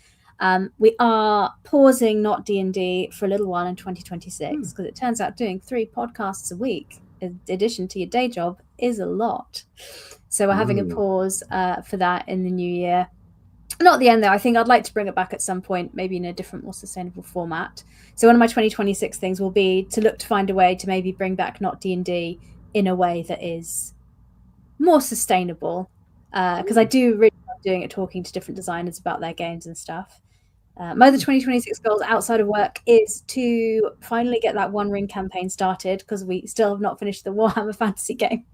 We are pausing Not D&D for a little while in 2026 because it turns out doing 3 podcasts a week in addition to your day job is a lot. So we're having a pause for that in the new year. Not the end though. I think I'd like to bring it back at some point, maybe in a different, more sustainable format. So one of my 2026 things will be to look to find a way to maybe bring back Not D&D in a way that is more sustainable. Because I do really love doing it, talking to different designers about their games and stuff. My other 2026 goals outside of work is to finally get that One Ring campaign started because we still have not finished the Warhammer Fantasy game.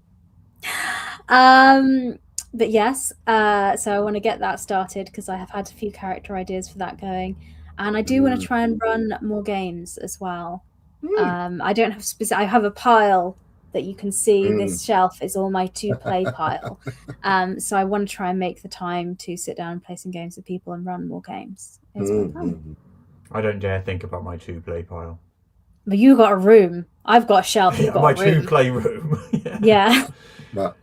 But yes, so I want to get that started because I have had a few character ideas for that going, and I do want to try and run more games as well. I don't have I have a pile that you can see. This shelf is all my to-play pile. So I want to try and make the time to sit down and play some games with people and run more games. It's quite fun. I don't dare think about my to-play pile. But you got a room. I've got a shelf. You've got my a room. to-play room. Yeah.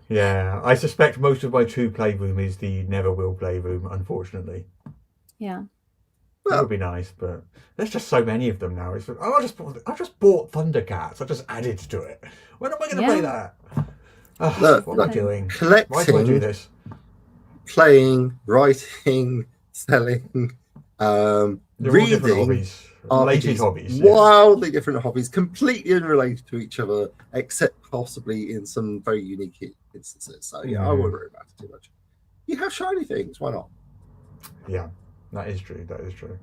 Yeah, I suspect most of my to-play room is the never will play room, unfortunately. Yeah. That would be nice, but there's just so many of them now. It's I just bought Thundercats. I just added to it. When am I going to play that? What am I doing? Collecting, why do I do this? Playing, writing, selling, reading hobbies. Related hobbies. Wildly different hobbies, completely unrelated to each other, except possibly in some very unique instances. So I won't worry about it too much. You have shiny things, why not? Yeah, that is true. That is true.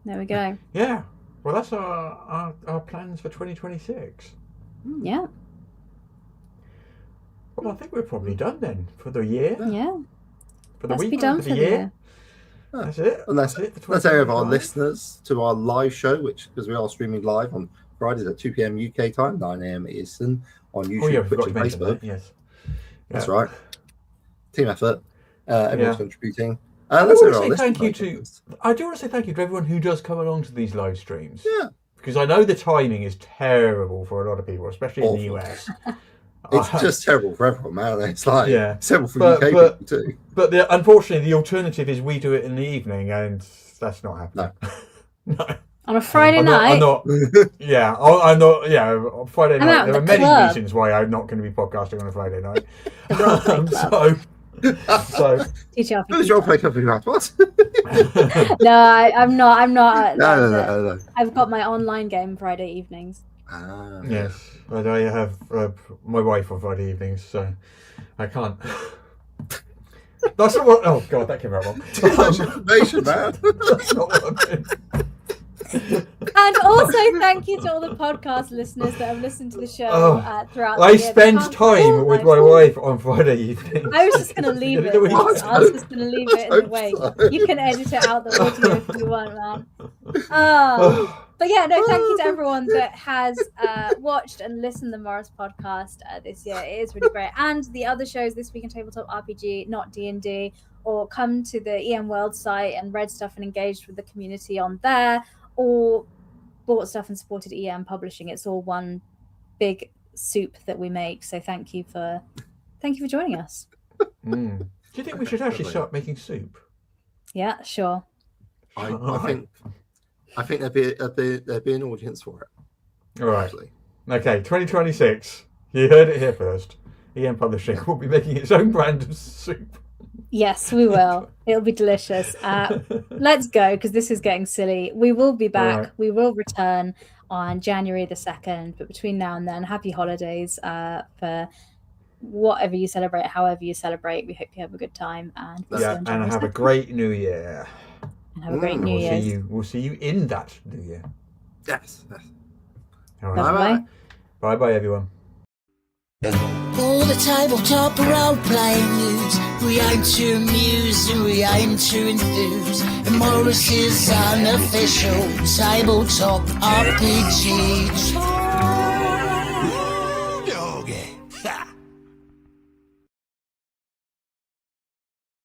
There we go. Yeah. Well, that's our plans for 2026. Yeah. Well, I think we're probably done then for the year. Yeah. For the week, week, for the year. That's it. And that's it for our listeners to our live show, which because we are streaming live on Fridays at 2 p.m. UK time, 9 a.m. Eastern on YouTube, Twitch, and Facebook. Yes, that's right. Team effort. Everyone's contributing. I do want to say thank you to everyone who does come along to these live streams. Yeah, because I know the timing is terrible for a lot of people, especially in the US. It's just terrible for everyone, man. It's like terrible for UK people too. But unfortunately, the alternative is we do it in the evening, and that's not happening. No. On a Friday night? I'm not. On Friday night. There are many reasons why I'm not going to be podcasting on a Friday night. So TTRPG. Who's your play club you at? What? No, I'm not. No. I've got my online game Friday evenings. Yes, but I have my wife on Friday evenings, so I can't. That's not what. Oh God, that came out wrong. Too much information, man. That's not what I meant. And also, thank you to all the podcast listeners that have listened to the show throughout the year. I spend time with my wife on Friday evenings. I was just going to leave it. I was just going to leave it in the way. You can edit it out, the audio, if you want, man. But yeah, no, thank you to everyone that has watched and listened to the Morrus podcast this year. It is really great. And the other shows this week in Tabletop RPG, Not D&D, or come to the EM World site and read stuff and engaged with the community on there, or bought stuff and supported EM Publishing. It's all one big soup that we make. So thank you for joining us. Do you think we should actually start making soup? Yeah, sure. I think there'd be an audience for it. All right. Actually. Okay, 2026. You heard it here first. EM Publishing will be making its own brand of soup. Yes, we will. It'll be delicious. Let's go, because this is getting silly. We will be back. Right. We will return on January the 2nd. But between now and then, happy holidays for whatever you celebrate, however you celebrate. We hope you have a good time. And and have a great New Year. And have a great New Year. We'll see you in that New Year. Yes. All right. Bye-bye, everyone. All the tabletop role-playing news, we aim to amuse and we aim to enthuse. And Morrus is unofficial tabletop RPG.